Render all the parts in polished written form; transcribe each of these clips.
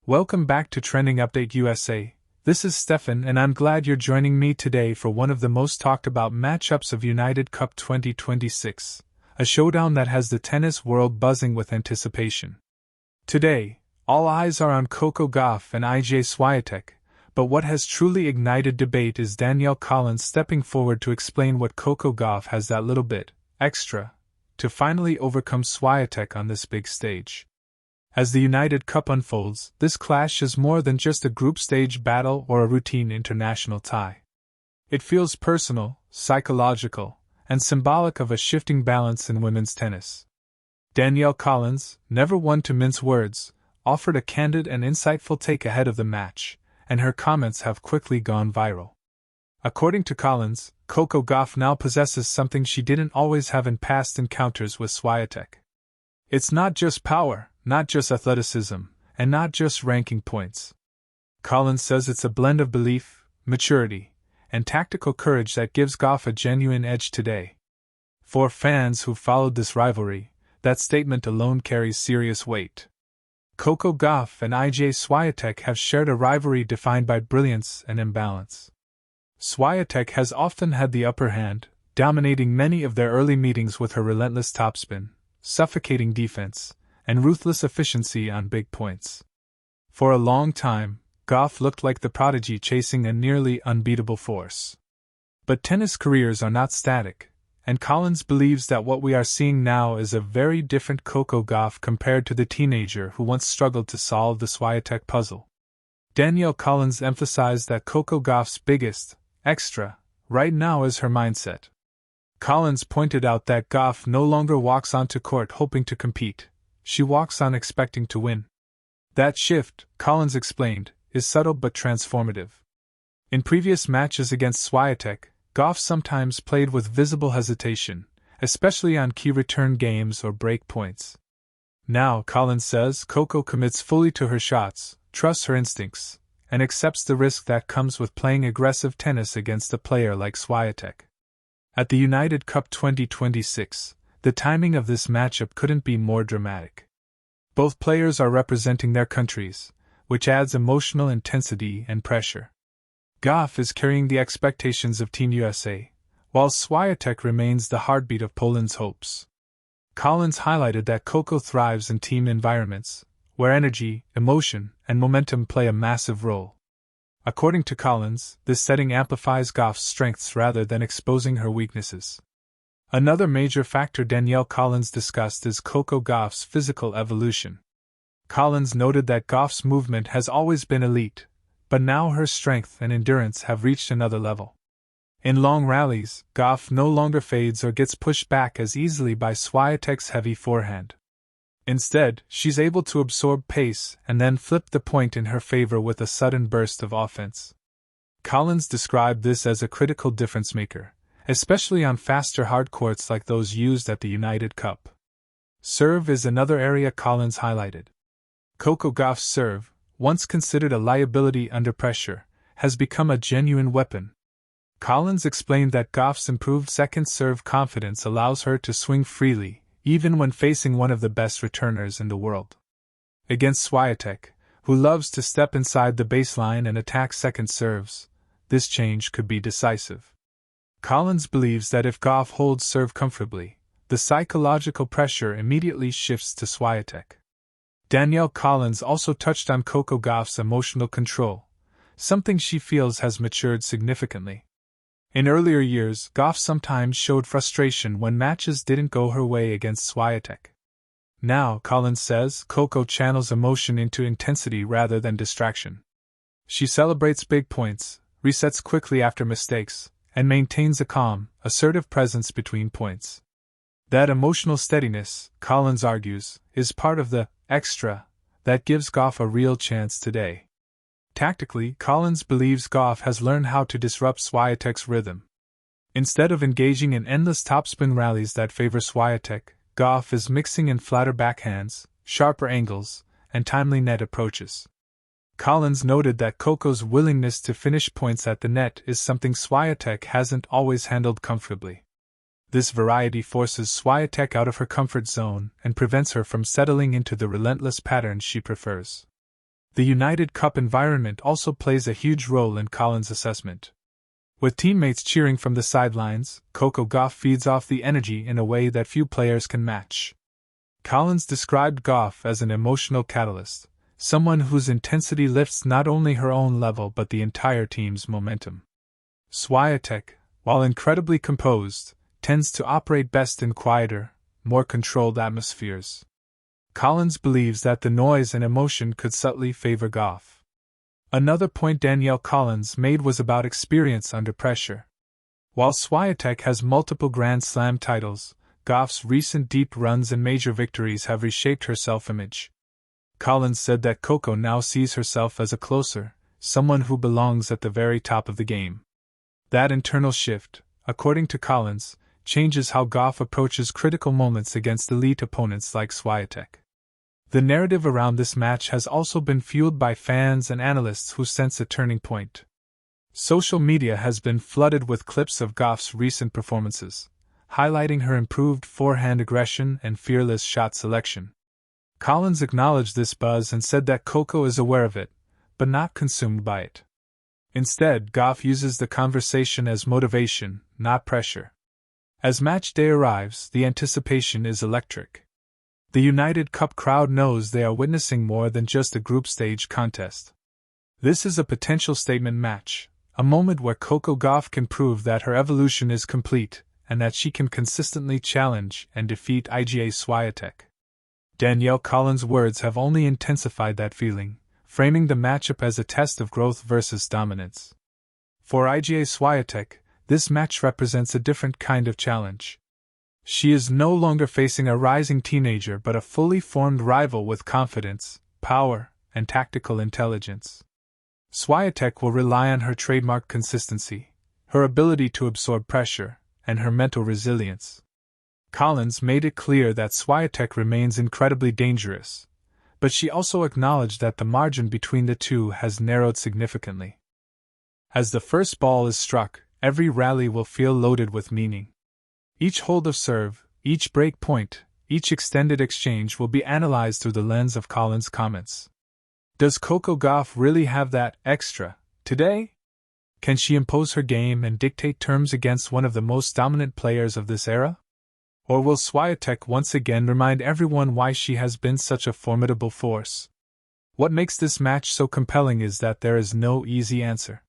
Welcome back to Trending Update USA. This is Stefan and I'm glad you're joining me today for one of the most talked about matchups of United Cup 2026, a showdown that has the tennis world buzzing with anticipation. Today, all eyes are on Coco Gauff and Iga Swiatek, but what has truly ignited debate is Danielle Collins stepping forward to explain what Coco Gauff has that little bit extra to finally overcome Swiatek on this big stage. As the United Cup unfolds, this clash is more than just a group stage battle or a routine international tie. It feels personal, psychological, and symbolic of a shifting balance in women's tennis. Danielle Collins, never one to mince words, offered a candid and insightful take ahead of the match, and her comments have quickly gone viral. According to Collins, Coco Gauff now possesses something she didn't always have in past encounters with Swiatek. It's not just power, not just athleticism, and not just ranking points. Collins says it's a blend of belief, maturity, and tactical courage that gives Gauff a genuine edge today. For fans who followed this rivalry, that statement alone carries serious weight. Coco Gauff and Iga Swiatek have shared a rivalry defined by brilliance and imbalance. Swiatek has often had the upper hand, dominating many of their early meetings with her relentless topspin, suffocating defense, and ruthless efficiency on big points. For a long time, Gauff looked like the prodigy chasing a nearly unbeatable force. But tennis careers are not static, and Collins believes that what we are seeing now is a very different Coco Gauff compared to the teenager who once struggled to solve the Swiatek puzzle. Danielle Collins emphasized that Coco Gauff's biggest extra right now is her mindset. Collins pointed out that Gauff no longer walks onto court hoping to compete. She walks on expecting to win. That shift, Collins explained, is subtle but transformative. In previous matches against Swiatek, Gauff sometimes played with visible hesitation, especially on key return games or break points. Now, Collins says, Coco commits fully to her shots, trusts her instincts, and accepts the risk that comes with playing aggressive tennis against a player like Swiatek. At the United Cup 2026, the timing of this matchup couldn't be more dramatic. Both players are representing their countries, which adds emotional intensity and pressure. Gauff is carrying the expectations of Team USA, while Swiatek remains the heartbeat of Poland's hopes. Collins highlighted that Coco thrives in team environments, where energy, emotion, and momentum play a massive role. According to Collins, this setting amplifies Gauff's strengths rather than exposing her weaknesses. Another major factor Danielle Collins discussed is Coco Gauff's physical evolution. Collins noted that Gauff's movement has always been elite, but now her strength and endurance have reached another level. In long rallies, Gauff no longer fades or gets pushed back as easily by Swiatek's heavy forehand. Instead, she's able to absorb pace and then flip the point in her favor with a sudden burst of offense. Collins described this as a critical difference maker, especially on faster hard courts like those used at the United Cup. Serve is another area Collins highlighted. Coco Gauff's serve, once considered a liability under pressure, has become a genuine weapon. Collins explained that Gauff's improved second serve confidence allows her to swing freely, even when facing one of the best returners in the world. Against Swiatek, who loves to step inside the baseline and attack second serves, this change could be decisive. Collins believes that if Gauff holds serve comfortably, the psychological pressure immediately shifts to Swiatek. Danielle Collins also touched on Coco Gauff's emotional control, something she feels has matured significantly. In earlier years, Gauff sometimes showed frustration when matches didn't go her way against Swiatek. Now, Collins says, Coco channels emotion into intensity rather than distraction. She celebrates big points, resets quickly after mistakes, and maintains a calm, assertive presence between points. That emotional steadiness, Collins argues, is part of the extra that gives Gauff a real chance today. Tactically, Collins believes Gauff has learned how to disrupt Swiatek's rhythm. Instead of engaging in endless topspin rallies that favor Swiatek, Gauff is mixing in flatter backhands, sharper angles, and timely net approaches. Collins noted that Coco's willingness to finish points at the net is something Swiatek hasn't always handled comfortably. This variety forces Swiatek out of her comfort zone and prevents her from settling into the relentless patterns she prefers. The United Cup environment also plays a huge role in Collins' assessment. With teammates cheering from the sidelines, Coco Gauff feeds off the energy in a way that few players can match. Collins described Gauff as an emotional catalyst, someone whose intensity lifts not only her own level but the entire team's momentum. Swiatek, while incredibly composed, tends to operate best in quieter, more controlled atmospheres. Collins believes that the noise and emotion could subtly favor Gauff. Another point Danielle Collins made was about experience under pressure. While Swiatek has multiple Grand Slam titles, Gauff's recent deep runs and major victories have reshaped her self-image. Collins said that Coco now sees herself as a closer, someone who belongs at the very top of the game. That internal shift, according to Collins, changes how Gauff approaches critical moments against elite opponents like Swiatek. The narrative around this match has also been fueled by fans and analysts who sense a turning point. Social media has been flooded with clips of Gauff's recent performances, highlighting her improved forehand aggression and fearless shot selection. Collins acknowledged this buzz and said that Coco is aware of it, but not consumed by it. Instead, Gauff uses the conversation as motivation, not pressure. As match day arrives, the anticipation is electric. The United Cup crowd knows they are witnessing more than just a group stage contest. This is a potential statement match, a moment where Coco Gauff can prove that her evolution is complete and that she can consistently challenge and defeat Iga Swiatek. Danielle Collins' words have only intensified that feeling, framing the matchup as a test of growth versus dominance. For Iga Swiatek, this match represents a different kind of challenge. She is no longer facing a rising teenager but a fully formed rival with confidence, power, and tactical intelligence. Swiatek will rely on her trademark consistency, her ability to absorb pressure, and her mental resilience. Collins made it clear that Swiatek remains incredibly dangerous, but she also acknowledged that the margin between the two has narrowed significantly. As the first ball is struck, every rally will feel loaded with meaning. Each hold of serve, each break point, each extended exchange will be analyzed through the lens of Collins' comments. Does Coco Gauff really have that extra today? Can she impose her game and dictate terms against one of the most dominant players of this era? Or will Swiatek once again remind everyone why she has been such a formidable force? What makes this match so compelling is that there is no easy answer.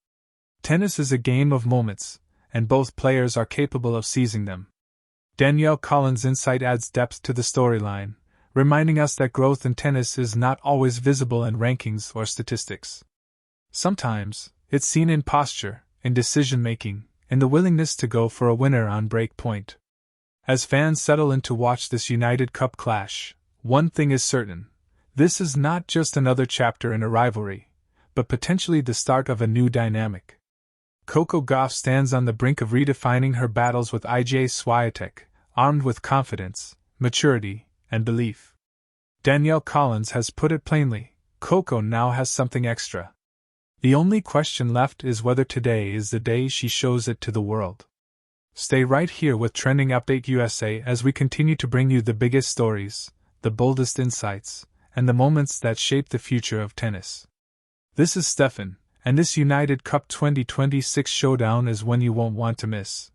Tennis is a game of moments, and both players are capable of seizing them. Danielle Collins' insight adds depth to the storyline, reminding us that growth in tennis is not always visible in rankings or statistics. Sometimes, it's seen in posture, in decision-making, in the willingness to go for a winner on break point. As fans settle in to watch this United Cup clash, one thing is certain: this is not just another chapter in a rivalry, but potentially the start of a new dynamic. Coco Gauff stands on the brink of redefining her battles with Iga Swiatek, armed with confidence, maturity, and belief. Danielle Collins has put it plainly: Coco now has something extra. The only question left is whether today is the day she shows it to the world. Stay right here with Trending Update USA as we continue to bring you the biggest stories, the boldest insights, and the moments that shape the future of tennis. This is Stefan, and this United Cup 2026 showdown is one you won't want to miss.